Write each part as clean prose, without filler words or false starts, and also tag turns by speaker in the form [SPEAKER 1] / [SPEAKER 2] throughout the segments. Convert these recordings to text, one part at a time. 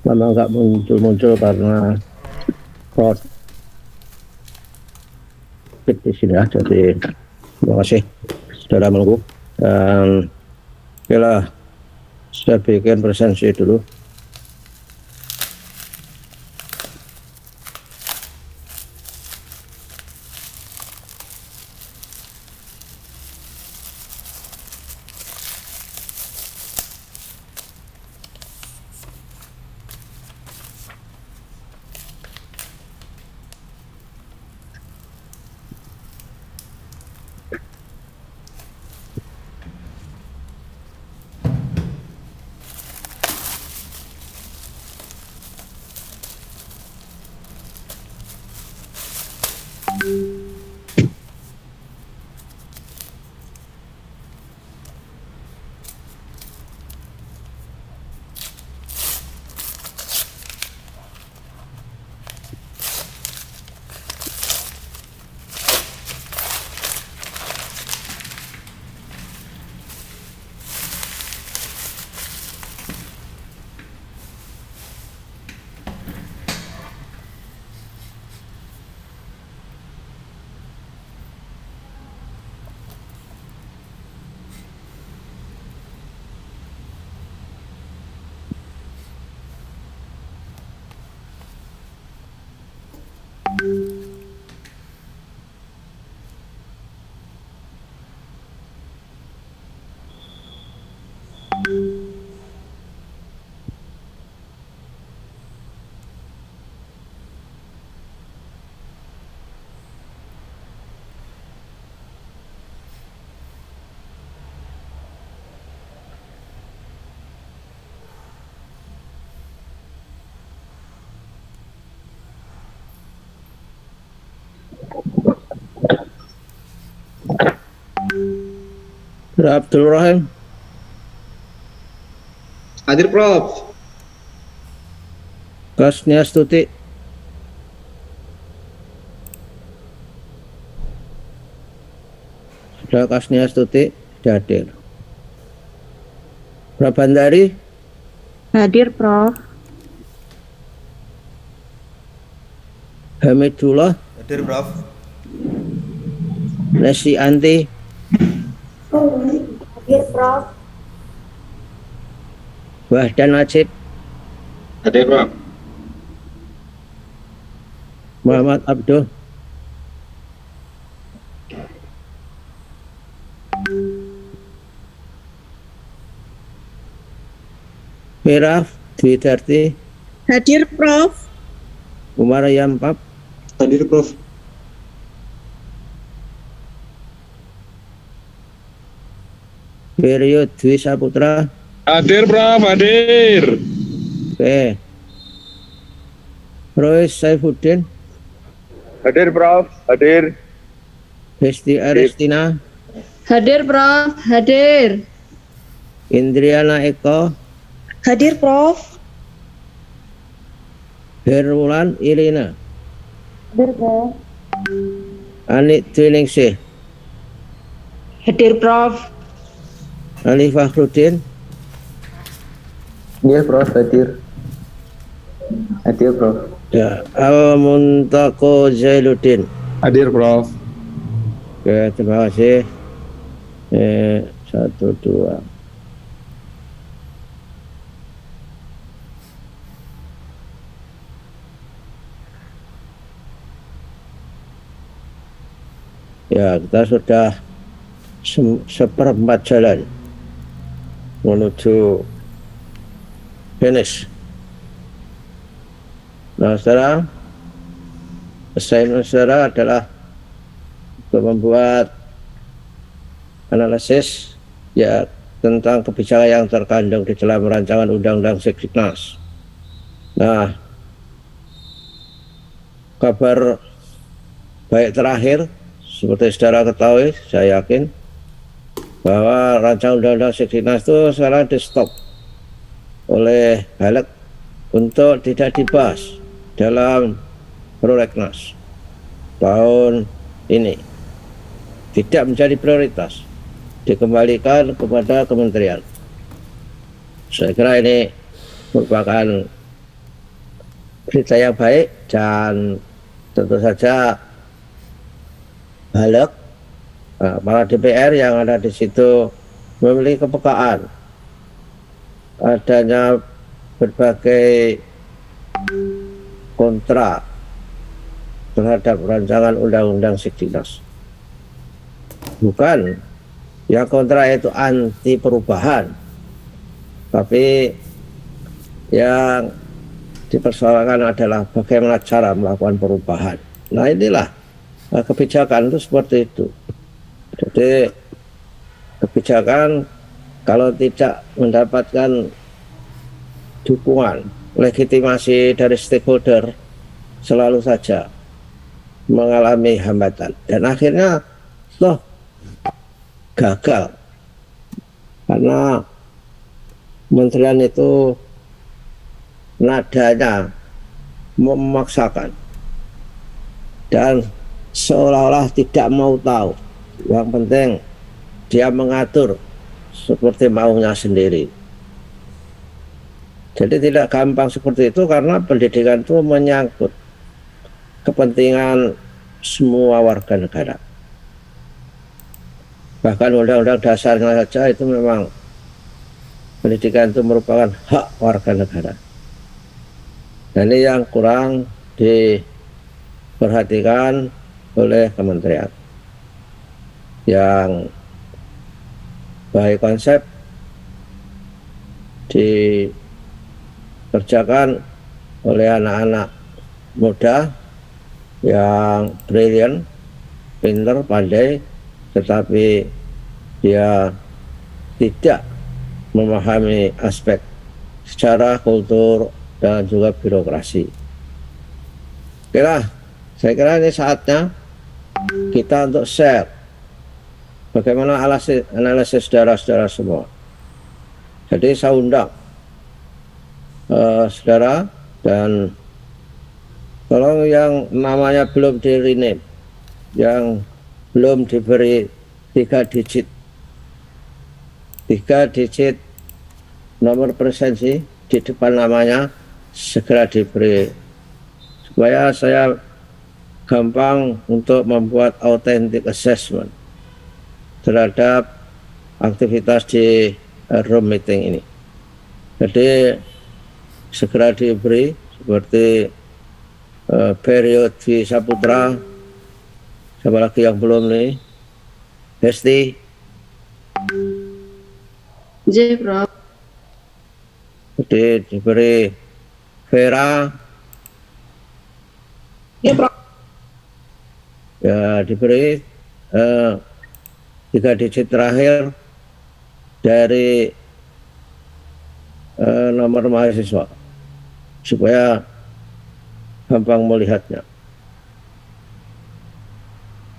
[SPEAKER 1] memang nggak muncul-muncul karena fraud di sini ya. Jadi terima kasih saudara menunggu, dan okelah, saya bikin presensi dulu. Abdul Rahim.
[SPEAKER 2] Hadir, Prof.
[SPEAKER 1] Kasnia Stuti. Sudah Kasnia Stuti hadir. Prabandari.
[SPEAKER 3] Hadir, Prof.
[SPEAKER 1] Hamidullah.
[SPEAKER 4] Hadir, Prof.
[SPEAKER 1] Nesi Anti.
[SPEAKER 3] Hadir, Prof.
[SPEAKER 1] Wahdan Najib.
[SPEAKER 2] Hadir, Prof.
[SPEAKER 1] Muhammad Abdul. Miraf Dwidarti.
[SPEAKER 3] Hadir, Prof.
[SPEAKER 1] Umar Yampap.
[SPEAKER 2] Hadir, Prof.
[SPEAKER 1] Wiryo Dwi Saputra.
[SPEAKER 2] Hadir, Prof. Hadir.
[SPEAKER 1] Oke. Roy Saifuddin.
[SPEAKER 2] Hadir, Prof. Hadir.
[SPEAKER 1] Hesti Aristina.
[SPEAKER 3] Hadir, Prof. Hadir.
[SPEAKER 1] Indriana Eko.
[SPEAKER 3] Hadir, Prof.
[SPEAKER 1] Herwulan Irina.
[SPEAKER 3] Hadir, Prof.
[SPEAKER 1] Anik Dwiningsih.
[SPEAKER 3] Hadir, Prof.
[SPEAKER 1] Ali Fakhrudin.
[SPEAKER 5] Iya, Prof. Hadir. Hadir, Prof.
[SPEAKER 1] Ya, Al-Muntaqo Zainuddin.
[SPEAKER 2] Hadir, Prof.
[SPEAKER 1] Oke, terima kasih. 1, 2. Ya, kita sudah seperempat jalan menuju finish. Nah, sekarang assignment saudara adalah untuk membuat analisis ya tentang kebijakan yang terkandung di dalam rancangan Undang-Undang Seksiknas. Nah, kabar baik terakhir seperti saudara ketahui, saya yakin bahwa rancangan Undang-Undang Seksiknas itu sekarang di stop oleh Halek untuk tidak dibahas dalam Prolegnas tahun ini, tidak menjadi prioritas, dikembalikan kepada kementerian. Saya kira ini merupakan berita yang baik dan tentu saja balik para DPR yang ada di situ memiliki kepekaan adanya berbagai kontra terhadap rancangan undang-undang Siktinas. Bukan yang kontra itu anti perubahan, tapi yang dipersoalkan adalah bagaimana cara melakukan perubahan. Nah inilah kebijakan itu seperti itu. Jadi kebijakan kalau tidak mendapatkan dukungan, legitimasi dari stakeholder, selalu saja mengalami hambatan dan akhirnya gagal karena kementerian itu nadanya memaksakan dan seolah-olah tidak mau tahu. Yang penting dia mengatur seperti maunya sendiri. Jadi tidak gampang seperti itu karena pendidikan itu menyangkut kepentingan semua warga negara. Bahkan undang-undang dasarnya saja itu memang pendidikan itu merupakan hak warga negara. Nah, ini yang kurang diperhatikan oleh kementerian. Yang baik konsep dikerjakan oleh anak-anak muda yang brilian, pinter, pandai, tetapi dia tidak memahami aspek secara kultur dan juga birokrasi. Oke lah, saya kira ini saatnya kita untuk share bagaimana analisis saudara-saudara semua. Jadi saya undang saudara dan tolong yang namanya belum di rename, yang belum diberi 3 digit nomor presensi di depan namanya segera diberi supaya saya gampang untuk membuat authentic assessment terhadap aktivitas di room meeting ini. Jadi segera diberi seperti period di Saputra. Siapa lagi yang belum nih? Hesti.
[SPEAKER 3] J, Prof.
[SPEAKER 1] Jadi diberi Vera.
[SPEAKER 3] Ya, Prof.
[SPEAKER 1] Ya diberi 3 digit terakhir dari nomor mahasiswa supaya gampang melihatnya.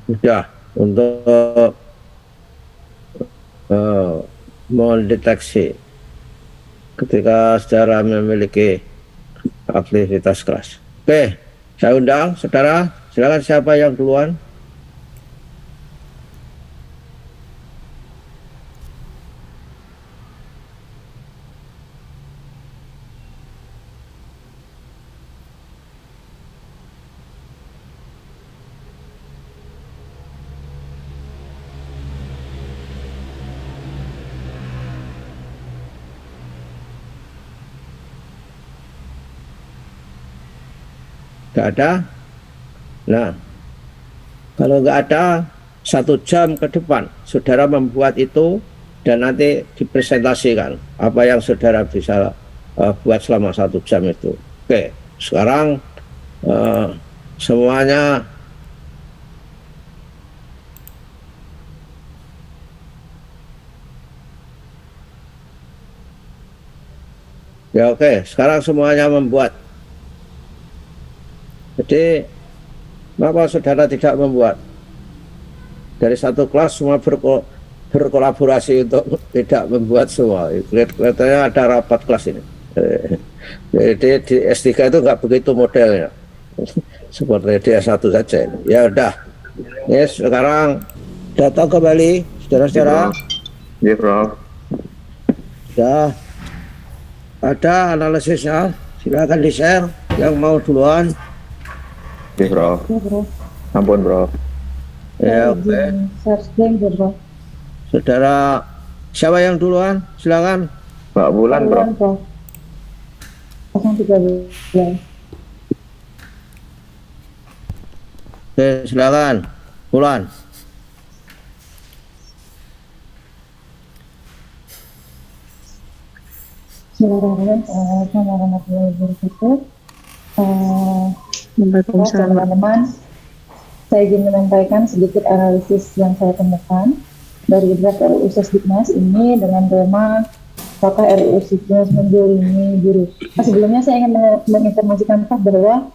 [SPEAKER 1] Sudah untuk mendeteksi ketika saudara memiliki aktivitas kelas. Oke, saya undang saudara, silakan siapa yang duluan. Nggak ada. Nah, kalau nggak ada, 1 jam ke depan saudara membuat itu dan nanti dipresentasikan apa yang saudara bisa buat selama 1 jam itu. Oke, sekarang semuanya ya oke, sekarang semuanya membuat. Jadi kenapa saudara tidak membuat? Dari 1 kelas semua berkolaborasi untuk tidak membuat semua. Kelihatannya ada rapat kelas ini. Jadi di S3 itu nggak begitu modelnya. Seperti di S1 saja. Ya udah. Yes, sekarang datang kembali saudara-saudara.
[SPEAKER 5] Ya, Prof.
[SPEAKER 1] Sudah ada analisisnya Silakan di-share yang mau duluan.
[SPEAKER 2] Oke, Prof.
[SPEAKER 3] Ya, Prof.
[SPEAKER 2] Ampun, Prof.
[SPEAKER 1] Ya, oke.
[SPEAKER 3] Izin share screen, Prof.
[SPEAKER 1] Saudara, siapa yang duluan? Silakan.
[SPEAKER 2] Mbak Bulan, Prof.
[SPEAKER 3] Prof. 013.
[SPEAKER 1] Oke, silakan. Bulan.
[SPEAKER 3] Bismillahirrahmanirrahim. Assalamualaikum warahmatullahi wabarakatuh. Teman-teman, saya ingin menyampaikan sedikit analisis yang saya temukan dari draft RUU Sesdiknas ini dengan tema apakah RUU Sesdiknas mendolimi guru. Sebelumnya saya ingin menginformasikan Pak bahwa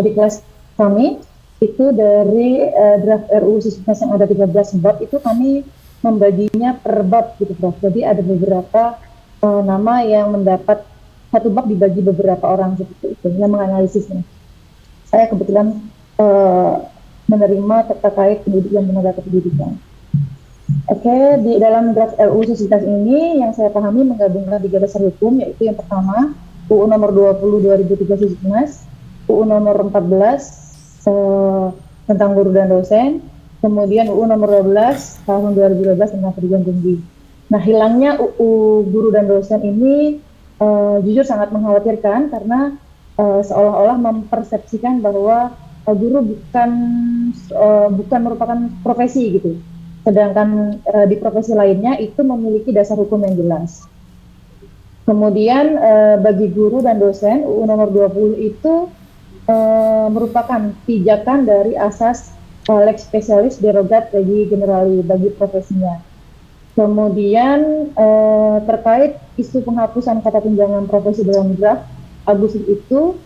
[SPEAKER 3] di kelas kami itu dari draft RUU Sesdiknas yang ada 13 bab itu kami membaginya per bab gitu Prof. Jadi ada beberapa nama yang mendapat satu bab dibagi beberapa orang seperti itu yang menganalisisnya. Saya kebetulan menerima terkait pendidikan dan tenaga kependidikan. Oke, di dalam draft RUU Sesdiknas ini yang saya pahami menggabungkan 3 dasar hukum, yaitu yang pertama UU nomor 20 2003 Sesdiknas, UU nomor 14 tentang guru dan dosen, kemudian UU nomor 12 tahun 2012 tentang perguruan tinggi. Nah, hilangnya UU guru dan dosen ini jujur sangat mengkhawatirkan karena seolah-olah mempersepsikan bahwa guru bukan merupakan profesi gitu. Sedangkan di profesi lainnya itu memiliki dasar hukum yang jelas. Kemudian bagi guru dan dosen UU nomor 20 itu merupakan pijakan dari asas lex specialis derogat bagi generali bagi profesinya. Kemudian terkait isu penghapusan kata tunjangan profesi dalam draft Agustus itu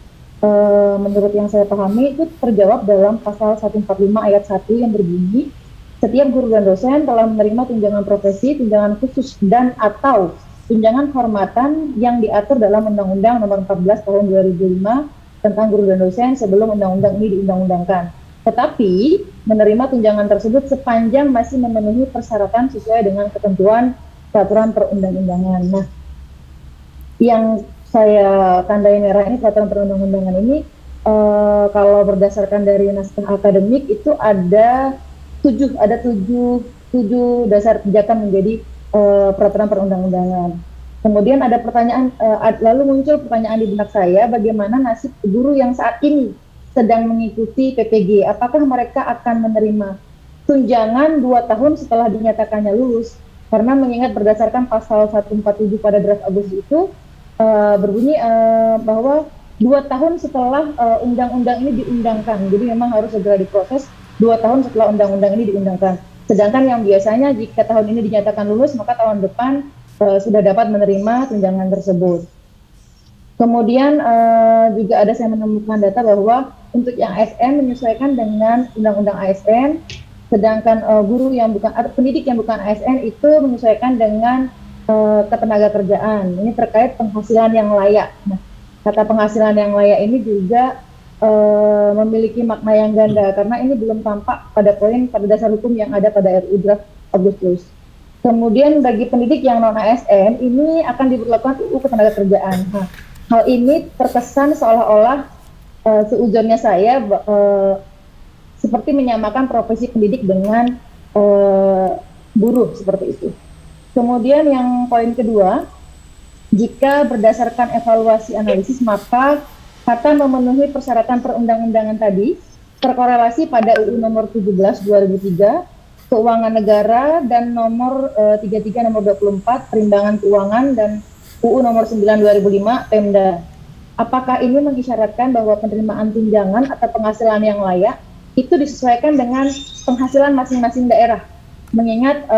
[SPEAKER 3] menurut yang saya pahami itu terjawab dalam pasal 145 ayat 1 yang berbunyi setiap guru dan dosen telah menerima tunjangan profesi, tunjangan khusus dan atau tunjangan kehormatan yang diatur dalam Undang-Undang Nomor 14 Tahun 2005 tentang guru dan dosen sebelum undang-undang ini diundang-undangkan. Tetapi menerima tunjangan tersebut sepanjang masih memenuhi persyaratan sesuai dengan ketentuan peraturan perundang-undangan. Nah, yang saya tandai merah ini peraturan perundang-undangan ini kalau berdasarkan dari naskah akademik itu ada tujuh dasar pijakan menjadi peraturan perundang-undangan. Kemudian ada pertanyaan, lalu muncul pertanyaan di benak saya, bagaimana nasib guru yang saat ini sedang mengikuti PPG? Apakah mereka akan menerima tunjangan 2 tahun setelah dinyatakannya lulus? Karena mengingat berdasarkan pasal 147 pada draft Agustus itu berbunyi bahwa 2 tahun setelah undang-undang ini diundangkan, jadi memang harus segera diproses 2 tahun setelah undang-undang ini diundangkan. Sedangkan yang biasanya jika tahun ini dinyatakan lulus, maka tahun depan sudah dapat menerima tunjangan tersebut. Kemudian juga ada saya menemukan data bahwa untuk yang ASN menyesuaikan dengan undang-undang ASN, sedangkan guru yang bukan atau pendidik yang bukan ASN itu menyesuaikan dengan ketenaga kerjaan. Ini terkait penghasilan yang layak. Nah, kata penghasilan yang layak ini juga memiliki makna yang ganda karena ini belum tampak pada poin pada dasar hukum yang ada pada RUU draft Agustus. Kemudian bagi pendidik yang non ASN ini akan diberlakukan UU Ketenagakerjaan. Nah, hal ini terkesan seolah-olah seujurnya saya seperti menyamakan profesi pendidik dengan buruh seperti itu. Kemudian yang poin kedua, jika berdasarkan evaluasi analisis maka kata memenuhi persyaratan perundang-undangan tadi terkorelasi pada UU nomor 17 2003 Keuangan Negara dan nomor 33 nomor 24 Perimbangan Keuangan dan UU nomor 9 2005 Pemda. Apakah ini mengisyaratkan bahwa penerimaan tunjangan atau penghasilan yang layak itu disesuaikan dengan penghasilan masing-masing daerah? Mengingat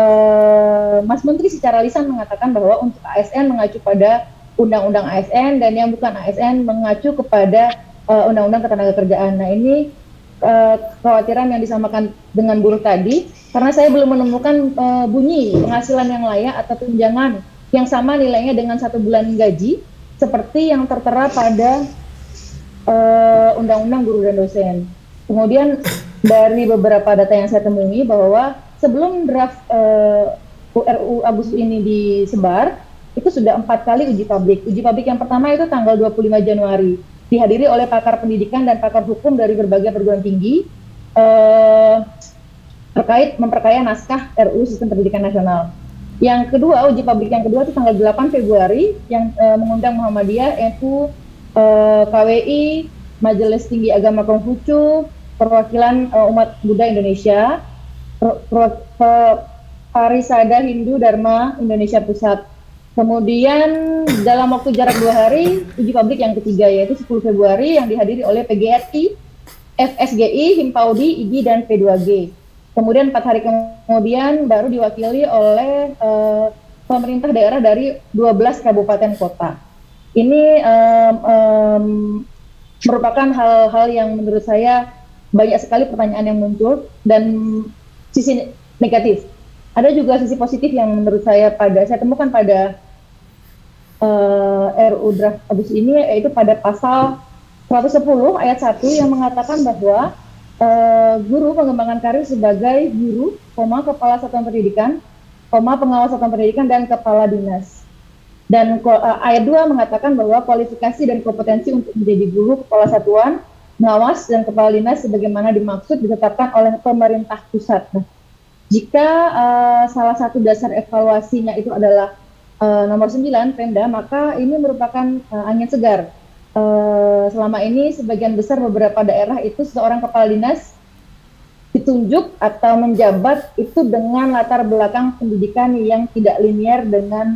[SPEAKER 3] Mas Menteri secara lisan mengatakan bahwa untuk ASN mengacu pada Undang-Undang ASN dan yang bukan ASN mengacu kepada Undang-Undang Ketenagakerjaan. Nah, ini kekhawatiran yang disamakan dengan buruh tadi, karena saya belum menemukan bunyi penghasilan yang layak atau tunjangan yang sama nilainya dengan 1 bulan gaji, seperti yang tertera pada Undang-Undang Guru dan Dosen. Kemudian dari beberapa data yang saya temui bahwa sebelum draft RUU Agustus ini disebar, itu sudah 4 kali uji publik. Uji publik yang pertama itu tanggal 25 Januari, dihadiri oleh pakar pendidikan dan pakar hukum dari berbagai perguruan tinggi terkait memperkaya naskah RUU Sistem Pendidikan Nasional. Yang kedua, uji publik yang kedua itu tanggal 8 Februari yang mengundang Muhammadiyah, NU, KWI, Majelis Tinggi Agama Konghucu, perwakilan umat Buddha Indonesia, Parisada Hindu Dharma Indonesia Pusat. Kemudian dalam waktu jarak 2 hari, uji publik yang ketiga yaitu 10 Februari yang dihadiri oleh PGRI, FSGI, Himpaudi, IGI, dan P2G. Kemudian 4 hari kemudian baru diwakili oleh pemerintah daerah dari 12 kabupaten kota. Ini merupakan hal-hal yang menurut saya banyak sekali pertanyaan yang muncul dan sisi negatif. Ada juga sisi positif yang menurut saya temukan pada RUU draft abis ini, yaitu pada pasal 110 ayat 1 yang mengatakan bahwa guru pengembangan karir sebagai guru, kepala satuan pendidikan, pengawas satuan pendidikan, dan kepala dinas. Dan ayat 2 mengatakan bahwa kualifikasi dan kompetensi untuk menjadi guru, kepala satuan, pengawas, dan kepala dinas sebagaimana dimaksud ditetapkan oleh pemerintah pusat. Nah, jika salah satu dasar evaluasinya itu adalah nomor 9 Pemda, maka ini merupakan angin segar. Selama ini sebagian besar beberapa daerah itu seorang kepala dinas ditunjuk atau menjabat itu dengan latar belakang pendidikan yang tidak linear dengan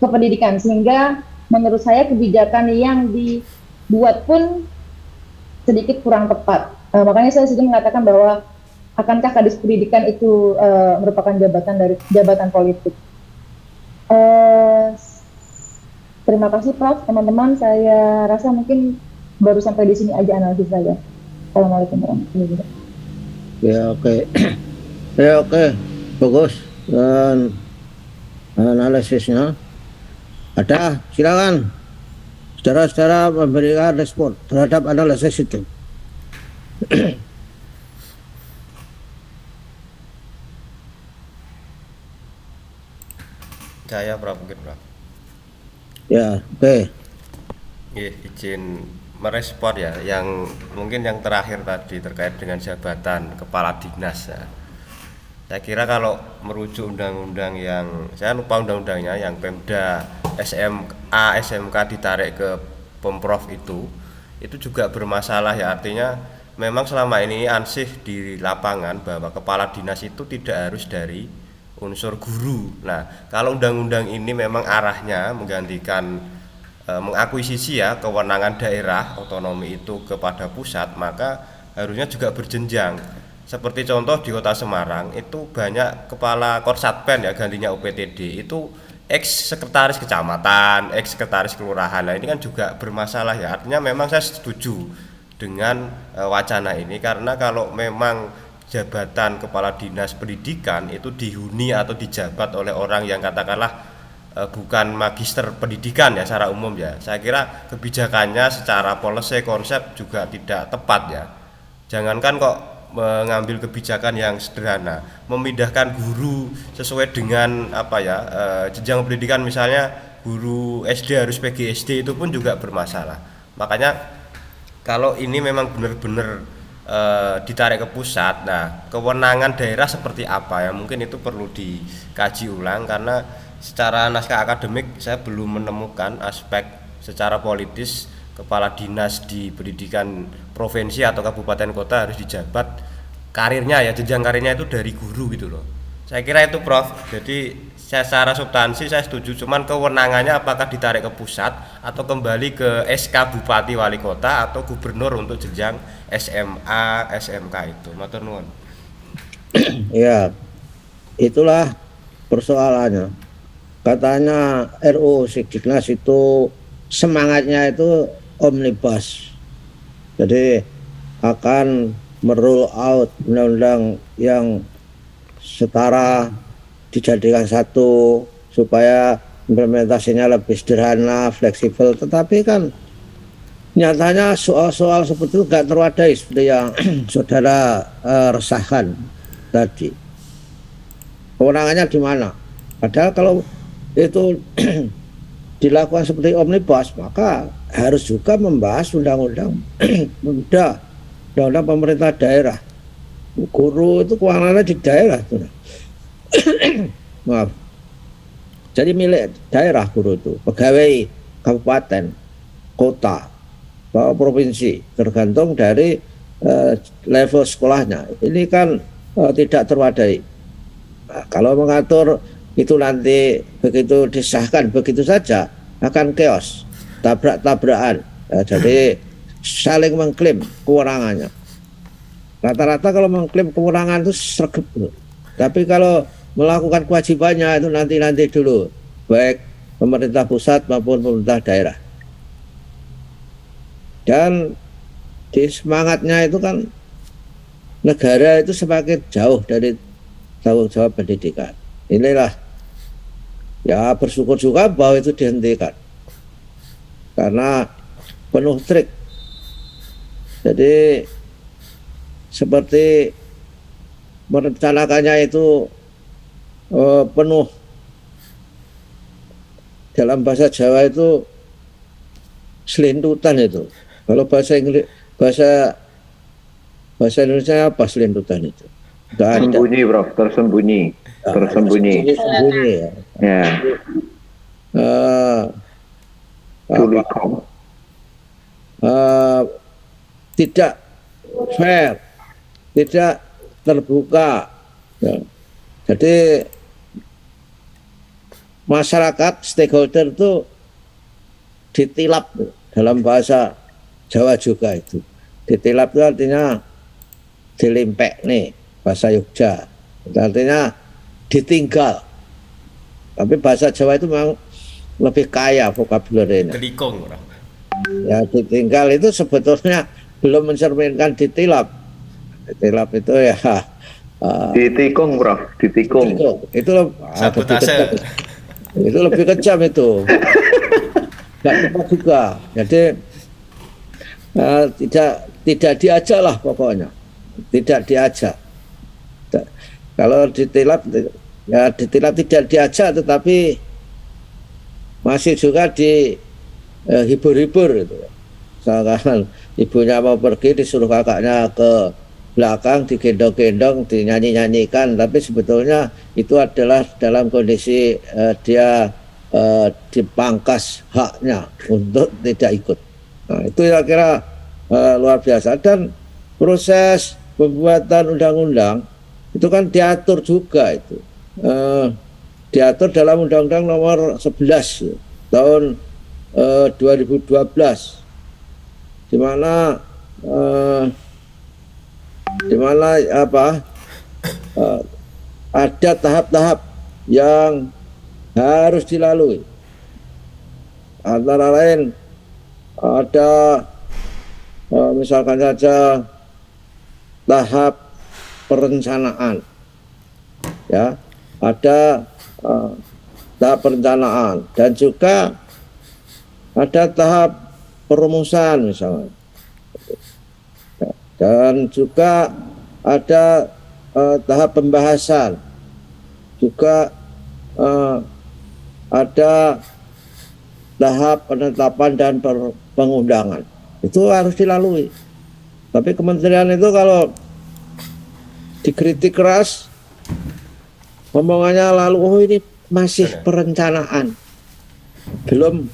[SPEAKER 3] kependidikan, sehingga menurut saya kebijakan yang dibuat pun sedikit kurang tepat. Makanya saya sudah mengatakan bahwa akankah Kadis Pendidikan itu merupakan jabatan politik. Terima kasih Prof, teman-teman. Saya rasa mungkin baru sampai di sini aja analisis saya. Assalamualaikum warahmatullahi wabarakatuh.
[SPEAKER 1] Ya oke. Ya oke, bagus. Dan analisisnya ada, silakan saudara-saudara memberikan respon terhadap analisis itu.
[SPEAKER 4] Saya Prof, mungkin Prof.
[SPEAKER 1] Ya, oke.
[SPEAKER 4] Izin merespon ya, yang mungkin yang terakhir tadi terkait dengan jabatan kepala dinas ya. Saya kira kalau merujuk undang-undang yang, saya lupa undang-undangnya, yang Pemda SMA, SMK ditarik ke Pemprov itu juga bermasalah ya. Artinya memang selama ini ansih di lapangan bahwa kepala dinas itu tidak harus dari unsur guru. Nah, kalau undang-undang ini memang arahnya menggantikan mengakuisisi ya kewenangan daerah otonomi itu kepada pusat, maka harusnya juga berjenjang. Seperti contoh di Kota Semarang itu banyak kepala Korsatpen ya, gantinya UPTD itu ex sekretaris kecamatan, ex sekretaris kelurahan. Nah, ini kan juga bermasalah ya. Artinya memang saya setuju dengan wacana ini, karena kalau memang jabatan kepala dinas pendidikan itu dihuni atau dijabat oleh orang yang katakanlah bukan magister pendidikan ya secara umum ya, saya kira kebijakannya secara policy konsep juga tidak tepat ya. Jangankan kok mengambil kebijakan yang sederhana, memindahkan guru sesuai dengan jenjang pendidikan, misalnya guru SD harus PGSD, itu pun juga bermasalah. Makanya kalau ini memang benar-benar ditarik ke pusat, nah kewenangan daerah seperti apa ya, mungkin itu perlu dikaji ulang, karena secara naskah akademik saya belum menemukan aspek secara politis kepala dinas di pendidikan provinsi atau kabupaten kota harus dijabat karirnya ya, jenjang karirnya itu dari guru gitu loh. Saya kira itu Prof. Jadi secara substansi saya setuju, cuman kewenangannya apakah ditarik ke pusat atau kembali ke SK Bupati Wali Kota atau Gubernur untuk jenjang SMA, SMK itu. Matur nuwun.
[SPEAKER 1] Ya, itulah persoalannya. Katanya RUU Sikdiknas itu semangatnya itu omnibus. Jadi akan meroll out undang-undang yang setara dijadikan satu supaya implementasinya lebih sederhana, fleksibel. Tetapi kan nyatanya soal-soal seperti itu nggak terwadai seperti yang saudara resahkan tadi. Kewenangannya di mana? Padahal kalau itu dilakukan seperti omnibus, maka harus juga membahas undang-undang undang-undang pemerintah daerah. Guru itu kewenangannya di daerah, maaf. Jadi milik daerah guru itu, pegawai kabupaten, kota, atau provinsi, tergantung dari level sekolahnya. Ini kan tidak terwadai. Nah, kalau mengatur itu nanti begitu disahkan begitu saja akan chaos, tabrak-tabrakan. Jadi saling mengklaim kewenangannya. Rata-rata kalau mengklaim kewenangan itu sregep. Tapi kalau melakukan kewajibannya itu nanti dulu, baik pemerintah pusat maupun pemerintah daerah. Dan di semangatnya itu kan negara itu semakin jauh dari tanggung jawab pendidikan. Inilah ya, bersyukur juga bahwa itu dihentikan karena penuh trik. Jadi seperti merencanakannya itu penuh, dalam bahasa Jawa itu selintutan itu. Kalau bahasa Inggris, bahasa Indonesia apa selintutan itu?
[SPEAKER 2] Tersembunyi, Prof. Tersembunyi. Tersembunyi.
[SPEAKER 1] Tersembunyi ya.
[SPEAKER 2] Ya.
[SPEAKER 1] Apa, tidak fair, tidak terbuka. Ya. Jadi masyarakat stakeholder itu ditilap dalam bahasa Jawa juga itu. Ditilap itu artinya dilimpek nih, bahasa Yogyakarta. Itu artinya ditinggal. Tapi bahasa Jawa itu memang lebih kaya vokabulernya.
[SPEAKER 4] Kelikong, Bro.
[SPEAKER 1] Ya, ditinggal itu sebetulnya belum mencerminkan ditilap. Ditilap itu ya
[SPEAKER 2] Ditikung, Prof. Ditikung.
[SPEAKER 1] itu
[SPEAKER 4] Sabotase.
[SPEAKER 1] itu lebih kejam itu. Nggak tepat juga. Jadi tidak diajak lah pokoknya. Tidak diajak. Kalau ditilap ya ditilap tidak diajak, tetapi masih juga dihibur-hibur itu. Misalkan ibunya mau pergi disuruh kakaknya ke belakang digendong-gendong, dinyanyi-nyanyikan, tapi sebetulnya itu adalah dalam kondisi dia dipangkas haknya untuk tidak ikut. Nah, itu kira-kira luar biasa. Dan proses pembuatan undang-undang itu kan diatur juga itu. Diatur dalam Undang-Undang Nomor 11 tahun 2012, di mana ada tahap-tahap yang harus dilalui. Antara lain ada misalkan saja tahap perencanaan, ya, ada tahap perencanaan dan juga ada tahap perumusan misalnya. Dan juga ada tahap pembahasan, juga ada tahap penetapan dan pengundangan. Itu harus dilalui. Tapi kementerian itu kalau dikritik keras, omongannya lalu, oh ini masih perencanaan, belum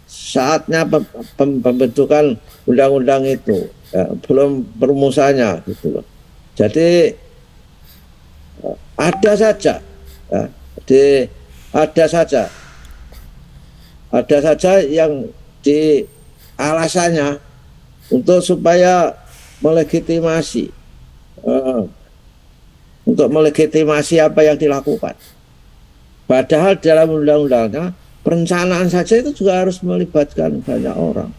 [SPEAKER 1] saatnya pembentukan undang-undang itu, ya, belum perumusannya gitu loh. Jadi ada saja, ya, ada saja yang di alasannya untuk supaya melegitimasi apa yang dilakukan. Padahal dalam undang-undangnya perencanaan saja itu juga harus melibatkan banyak orang,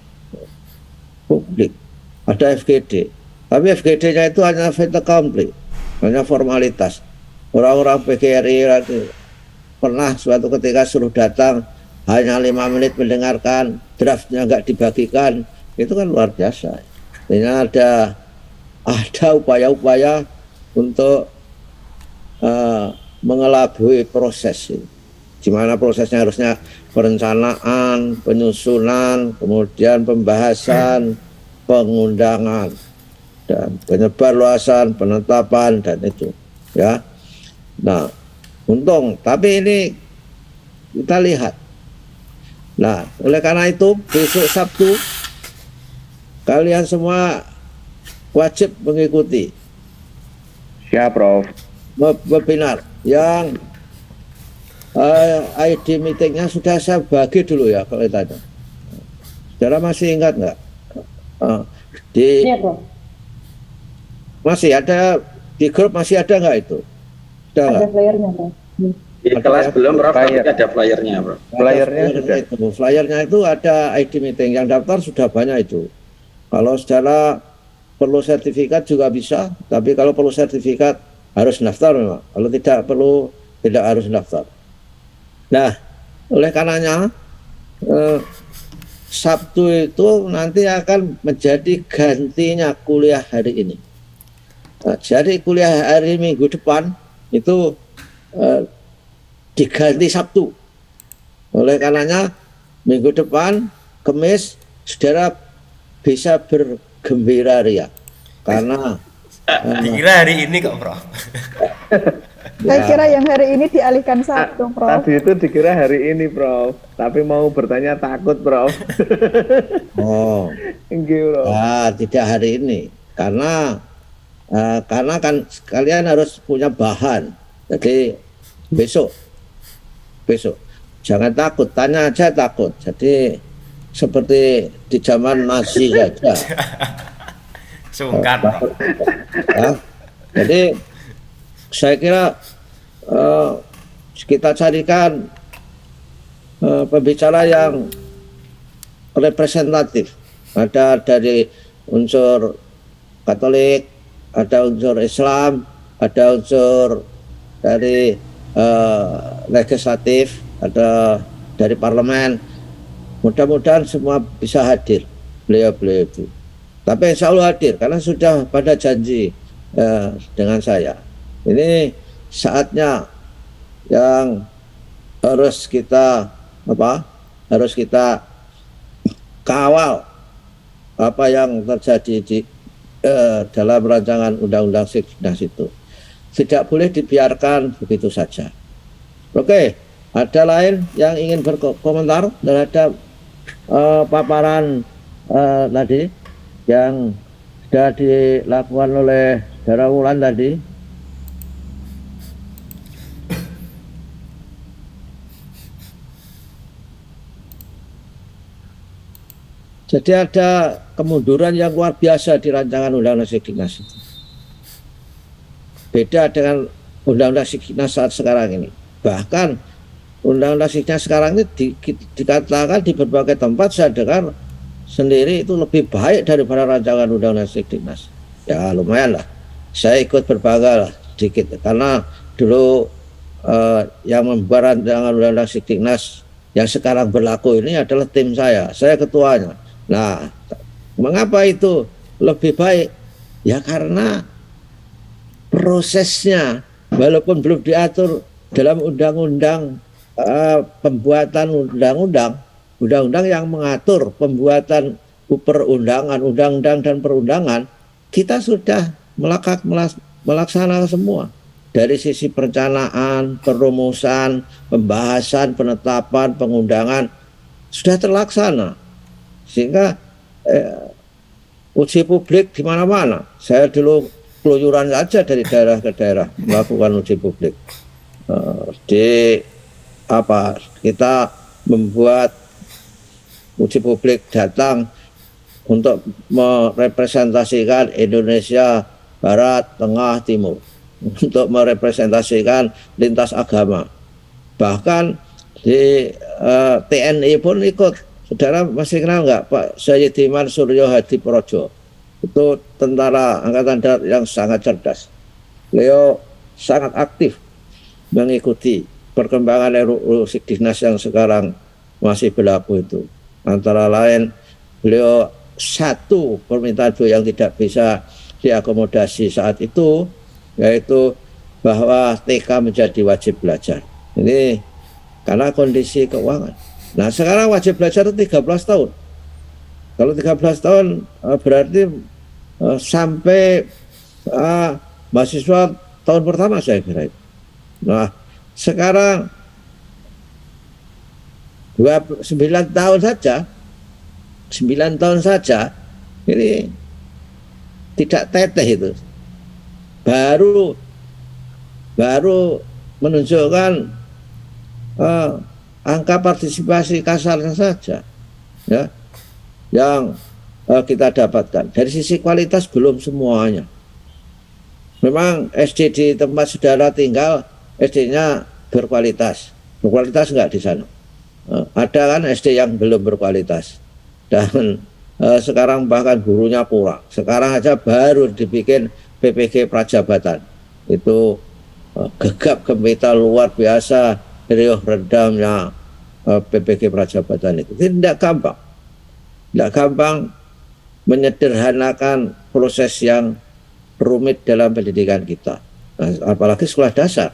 [SPEAKER 1] publik. Ada FGD, tapi FGD-nya itu hanya fait accompli, hanya formalitas. Orang-orang PGRI pernah suatu ketika suruh datang, hanya 5 menit mendengarkan, draftnya nggak dibagikan. Itu kan luar biasa. Ini ada upaya-upaya untuk mengelabui proses ini. di mana prosesnya harusnya perencanaan, penyusunan, kemudian pembahasan, pengundangan, dan penyebarluasan, penetapan, dan itu ya. Nah, untung, tapi ini kita lihat. Nah, oleh karena itu besok Sabtu kalian semua wajib mengikuti
[SPEAKER 2] Siap, Prof.
[SPEAKER 1] webinar yang ID meetingnya sudah saya bagi dulu ya kalau tadi. Saudara masih ingat nggak?
[SPEAKER 3] Iya, Prof.
[SPEAKER 1] Masih ada di grup, masih ada nggak itu? Sudah
[SPEAKER 3] Ada
[SPEAKER 1] nggak?
[SPEAKER 3] flyernya, Prof.
[SPEAKER 5] Di
[SPEAKER 1] Ada
[SPEAKER 5] kelas
[SPEAKER 1] ya?
[SPEAKER 5] belum, Prof, tapi
[SPEAKER 2] Flyer.
[SPEAKER 5] ada flyernya, Prof.
[SPEAKER 2] Flyernya sudah.
[SPEAKER 1] Flyernya itu ada ID meeting, yang daftar sudah banyak itu. Kalau saudara perlu sertifikat juga bisa, tapi kalau perlu sertifikat harus daftar memang. Kalau tidak perlu, tidak harus daftar. Nah, oleh karenanya Sabtu itu nanti akan menjadi gantinya kuliah hari ini. Nah, jadi kuliah hari Minggu depan itu diganti Sabtu. Oleh karenanya minggu depan Kamis saudara bisa bergembira ria karena
[SPEAKER 4] Dikira hari ini kok, Prof.
[SPEAKER 6] Saya kira yang hari ini dialihkan Sabtu, Prof.
[SPEAKER 2] Tadi itu dikira hari ini, Prof. Tapi mau bertanya takut, Prof.
[SPEAKER 1] oh,
[SPEAKER 2] Enggak, Prof.
[SPEAKER 1] tidak hari ini karena kan kalian harus punya bahan. Jadi besok jangan takut, tanya aja takut. Jadi seperti di zaman Nazi saja.
[SPEAKER 4] Sungkan, Prof.
[SPEAKER 1] Ya. Jadi saya kira kita carikan pembicara yang representatif. Ada dari unsur Katolik, ada unsur Islam, ada unsur dari legislatif, ada dari parlemen. Mudah-mudahan semua bisa hadir beliau-beliau itu. Tapi insya Allah hadir karena sudah pada janji dengan saya. Ini saatnya yang harus kita kawal apa yang terjadi di dalam rancangan undang-undang Siknas itu. Tidak boleh dibiarkan begitu saja. Oke, ada lain yang ingin berkomentar terhadap paparan tadi yang sudah dilakukan oleh Saudara Wulan tadi? Jadi ada kemunduran yang luar biasa di rancangan Undang-Undang Siknas itu. Beda dengan Undang-Undang Siknas saat sekarang ini. Bahkan Undang-Undang Siknas sekarang ini dikatakan di berbagai tempat saya dengar sendiri itu lebih baik daripada rancangan Undang-Undang Siknas. Ya lumayan lah. Saya ikut berbangga lah sedikit karena dulu yang membuat rancangan Undang-Undang Siknas yang sekarang berlaku ini adalah tim saya ketuanya. Nah, mengapa itu lebih baik? Ya karena prosesnya walaupun belum diatur dalam undang-undang pembuatan undang-undang yang mengatur pembuatan perundangan, undang-undang dan perundangan, kita sudah melaksanakan semua dari sisi perencanaan, perumusan, pembahasan, penetapan, pengundangan sudah terlaksana sehingga uji publik di mana-mana. Saya dulu keluyuran saja dari daerah ke daerah melakukan uji publik. Kita membuat uji publik datang untuk merepresentasikan Indonesia Barat, Tengah, Timur, untuk merepresentasikan lintas agama. Bahkan di TNI pun ikut. Saudara masih kenal nggak Pak Sayyidiman Suryo Hadi Projo? Itu tentara Angkatan Darat yang sangat cerdas. Beliau sangat aktif mengikuti perkembangan RUU Siknas yang sekarang masih berlaku itu. Antara lain beliau satu permintaan beliau yang tidak bisa diakomodasi saat itu, yaitu bahwa TK menjadi wajib belajar. Ini karena kondisi keuangan. Nah sekarang wajib belajar itu 13 tahun. Kalau 13 tahun berarti sampai mahasiswa tahun pertama saya kira itu. Nah sekarang 9 tahun saja, 9 tahun saja ini tidak teteh itu. Baru menunjukkan angka partisipasi kasarnya saja ya yang kita dapatkan. Dari sisi kualitas belum semuanya. Memang SD di tempat saudara tinggal SD-nya berkualitas. Berkualitas enggak di sana? Ada kan SD yang belum berkualitas. Dan sekarang bahkan gurunya kurang. Sekarang aja baru dibikin PPG Prajabatan. Itu gegap gempita luar biasa riuh redamnya PPG Prajabatan itu. Tidak gampang. Tidak gampang menyederhanakan proses yang rumit dalam pendidikan kita. Nah, apalagi sekolah dasar.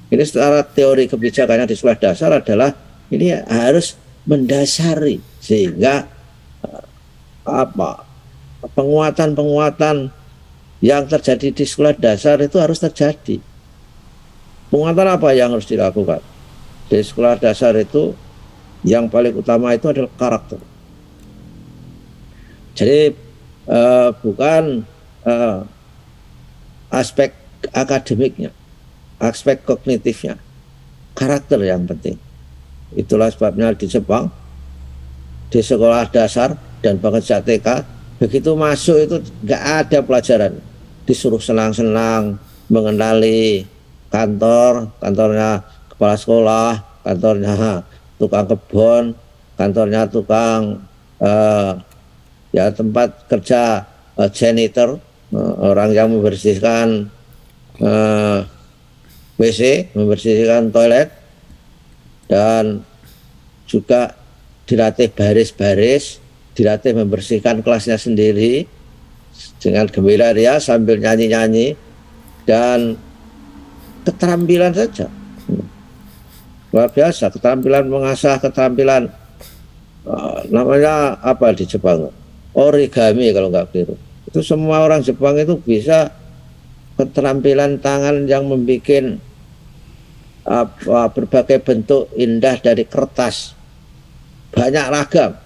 [SPEAKER 1] Ini secara teori kebijakannya di sekolah dasar adalah ini harus mendasari sehingga penguatan yang terjadi di sekolah dasar itu harus terjadi. Penguatan apa yang harus dilakukan di sekolah dasar itu? Yang paling utama itu adalah karakter. Jadi bukan aspek akademiknya, aspek kognitifnya, karakter yang penting. Itulah sebabnya di Jepang, di sekolah dasar dan bahkan sejak TK, begitu masuk itu nggak ada pelajaran, disuruh senang-senang mengenali kantornya kepala sekolah, kantornya tukang kebun, kantornya tukang ya tempat kerja janitor, orang yang membersihkan WC, membersihkan toilet, dan juga dilatih baris-baris, dilatih membersihkan kelasnya sendiri dengan gembira ria sambil nyanyi-nyanyi, dan keterampilan saja luar biasa, keterampilan mengasah keterampilan namanya apa di Jepang, origami kalau nggak keliru. Itu semua orang Jepang itu bisa keterampilan tangan yang membuat berbagai bentuk indah dari kertas, banyak ragam.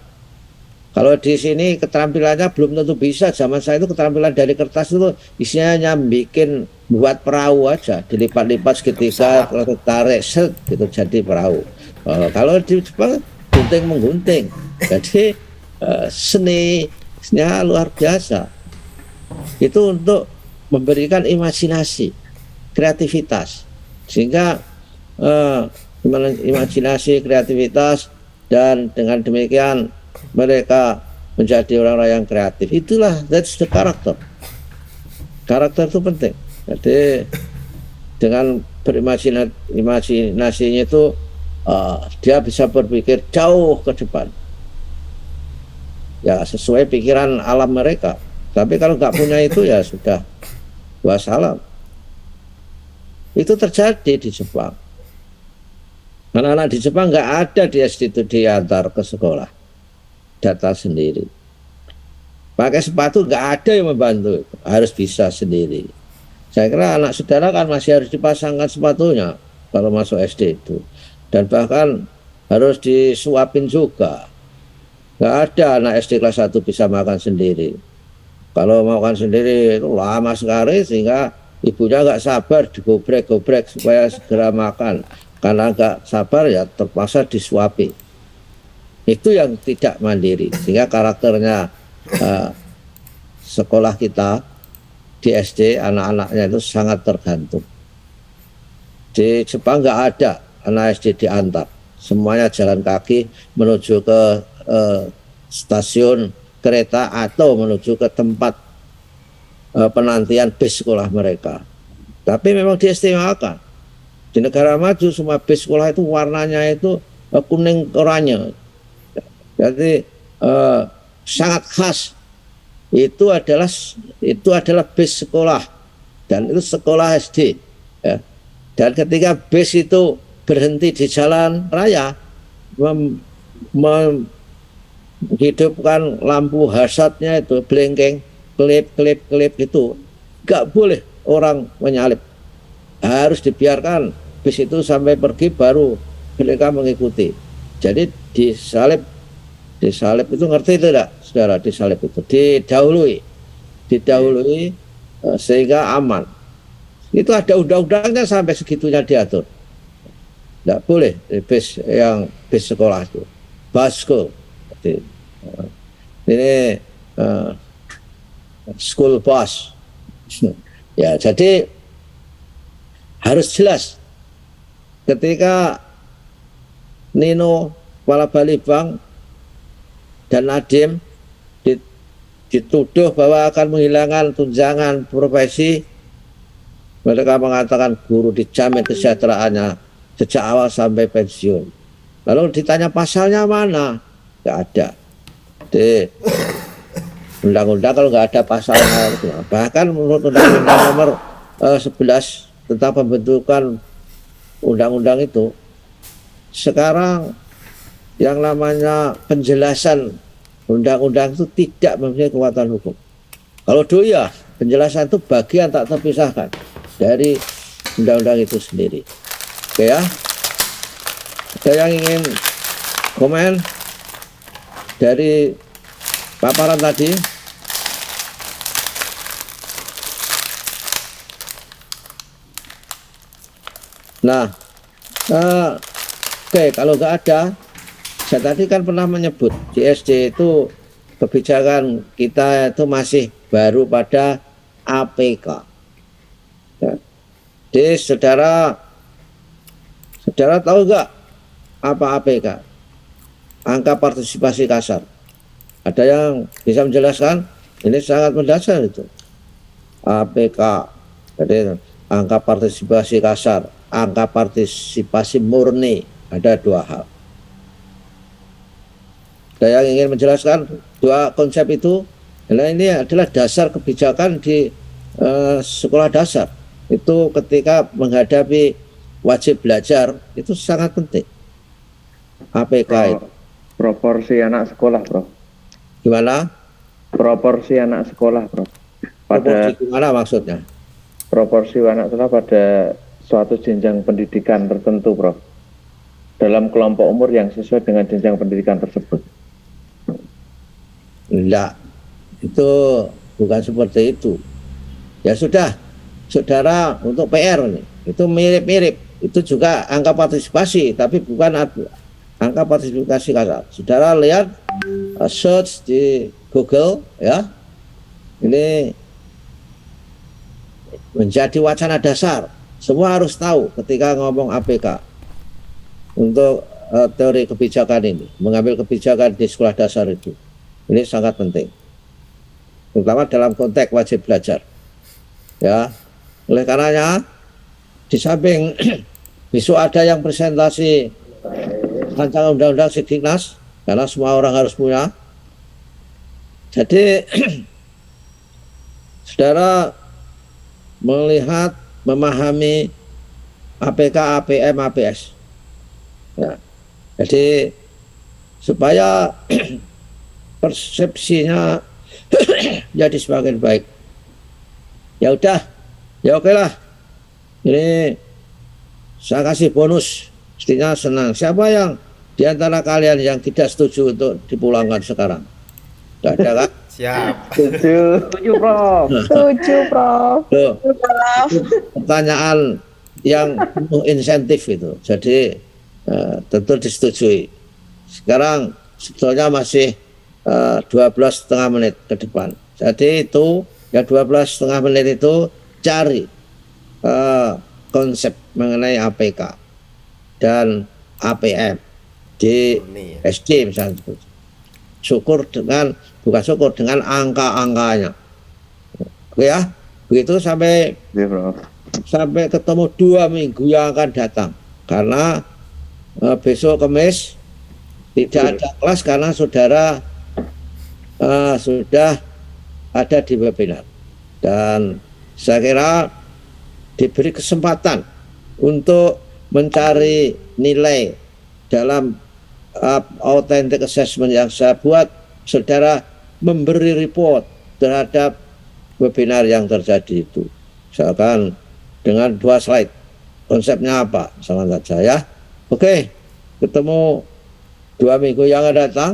[SPEAKER 1] Kalau di sini keterampilannya belum tentu bisa. Zaman saya itu keterampilan dari kertas itu isinya hanya bikin buat perahu aja, dilipat-lipat seketika, tarik set gitu jadi perahu. Kalau di Jepang gunting menggunting, jadi seninya luar biasa. Itu untuk memberikan imajinasi, kreativitas, sehingga imajinasi, kreativitas, dan dengan demikian mereka menjadi orang-orang yang kreatif. Itulah, that's the character. Karakter itu penting. Jadi dengan berimajinasinya itu dia bisa berpikir jauh ke depan, ya sesuai pikiran alam mereka. Tapi kalau nggak punya itu ya sudah wassalam. Itu terjadi di Jepang. Anak-anak di Jepang nggak ada di SD itu diantar ke sekolah, data sendiri. Pakai sepatu nggak ada yang membantu, harus bisa sendiri. Saya kira anak saudara kan masih harus dipasangkan sepatunya kalau masuk SD itu, dan bahkan harus disuapin juga. Nggak ada anak SD kelas 1 bisa makan sendiri. Kalau makan sendiri itu lama sekali, sehingga ibunya nggak sabar digobrek-gobrek supaya segera makan. Karena nggak sabar ya terpaksa disuapi. Itu yang tidak mandiri, sehingga karakternya sekolah kita di SD anak-anaknya itu sangat tergantung. Di Jepang nggak ada anak SD diantar, semuanya jalan kaki menuju ke stasiun kereta atau menuju ke tempat penantian bis sekolah mereka. Tapi memang diistimewakan. Di negara maju semua bis sekolah itu warnanya itu kuning oranye. Jadi sangat khas. Itu adalah bis sekolah, dan itu sekolah SD. Ya. Dan ketika bis itu berhenti di jalan raya menghidupkan lampu hazardnya itu blinking, kelip itu nggak boleh orang menyalip, harus dibiarkan bis itu sampai pergi baru mereka mengikuti. Jadi disalip itu, ngerti itu tidak saudara? Disalip itu didahului sehingga aman. Itu ada undang-undangnya sampai segitunya diatur. Tidak boleh bis sekolah itu, basko. Ini school bus. Ya, jadi harus jelas ketika Nino, Kepala Balibang, dan Nadiem dituduh bahwa akan menghilangkan tunjangan profesi. Mereka mengatakan guru dijamin kesejahteraannya sejak awal sampai pensiun. Lalu ditanya pasalnya mana? Nggak ada. Di undang-undang kalau nggak ada pasalnya, bahkan menurut undang-undang nomor 11 tentang pembentukan undang-undang itu, sekarang yang namanya penjelasan undang-undang itu tidak mempunyai kekuatan hukum. Kalau dulu ya penjelasan itu bagian tak terpisahkan dari undang-undang itu sendiri. Oke ya, ada yang ingin komen dari paparan tadi? Nah, oke, kalau nggak ada, saya tadi kan pernah menyebut di SD itu kebijakan kita itu masih baru pada APK. Ya. Jadi saudara tahu nggak apa APK? Angka partisipasi kasar. Ada yang bisa menjelaskan? Ini sangat mendasar itu. APK, jadi angka partisipasi kasar, angka partisipasi murni, ada dua hal. Ada yang ingin menjelaskan dua konsep itu? Nah, ini adalah dasar kebijakan di sekolah dasar. Itu ketika menghadapi wajib belajar itu sangat penting. APK itu.
[SPEAKER 2] Proporsi anak sekolah, Bro.
[SPEAKER 1] Gimana?
[SPEAKER 2] Proporsi anak sekolah, Bro.
[SPEAKER 1] Proporsi gimana maksudnya?
[SPEAKER 2] Proporsi anak sekolah pada suatu jenjang pendidikan tertentu, Bro. Dalam kelompok umur yang sesuai dengan jenjang pendidikan tersebut.
[SPEAKER 1] Enggak, itu bukan seperti itu. Ya sudah, saudara, untuk PR nih, itu mirip-mirip. Itu juga angka partisipasi, tapi bukan angka partisipasi kasar. Saudara lihat, search di Google, ya. Ini menjadi wacana dasar. Semua harus tahu ketika ngomong APK untuk teori kebijakan ini, mengambil kebijakan di sekolah dasar itu. Ini sangat penting, terutama dalam konteks wajib belajar. Ya, oleh karenanya di samping besok ada yang presentasi rancangan undang-undang Sidiknas, karena semua orang harus punya. Jadi saudara melihat, memahami APK, APM, APS. Ya. Jadi supaya persepsinya jadi semakin baik. Ya udah, ya oke lah. Ini saya kasih bonus, mestinya senang. Siapa yang di antara kalian yang tidak setuju untuk dipulangkan sekarang? Tidak ada kan?
[SPEAKER 4] Siap.
[SPEAKER 2] Setuju, Prof.
[SPEAKER 6] Setuju, Prof.
[SPEAKER 1] Loh, itu pertanyaan yang penuh insentif itu. Jadi tentu disetujui. Sekarang sebetulnya masih 12,5 menit ke depan. Jadi itu ya 12,5 menit itu cari konsep mengenai APK dan APM di SD misalnya. Bukan syukur dengan angka-angkanya. Oke ya, begitu sampai ketemu 2 minggu yang akan datang. Karena besok Kamis tidak ada kelas karena saudara sudah ada di webinar, dan saya kira diberi kesempatan untuk mencari nilai dalam authentic assessment yang saya buat, saudara memberi report terhadap webinar yang terjadi itu. Misalkan dengan 2 slide, konsepnya apa, misalkan saja ya. Oke, ketemu 2 minggu yang akan datang.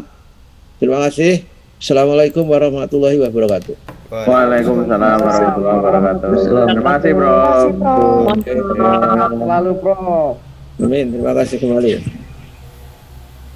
[SPEAKER 1] Terima kasih. Assalamualaikum warahmatullahi wabarakatuh.
[SPEAKER 2] Waalaikumsalam warahmatullahi wabarakatuh. Terima kasih, Bro.
[SPEAKER 6] Terima kasih, Prof.
[SPEAKER 2] Selalu, Bro.
[SPEAKER 1] Amin. Terima kasih kembali.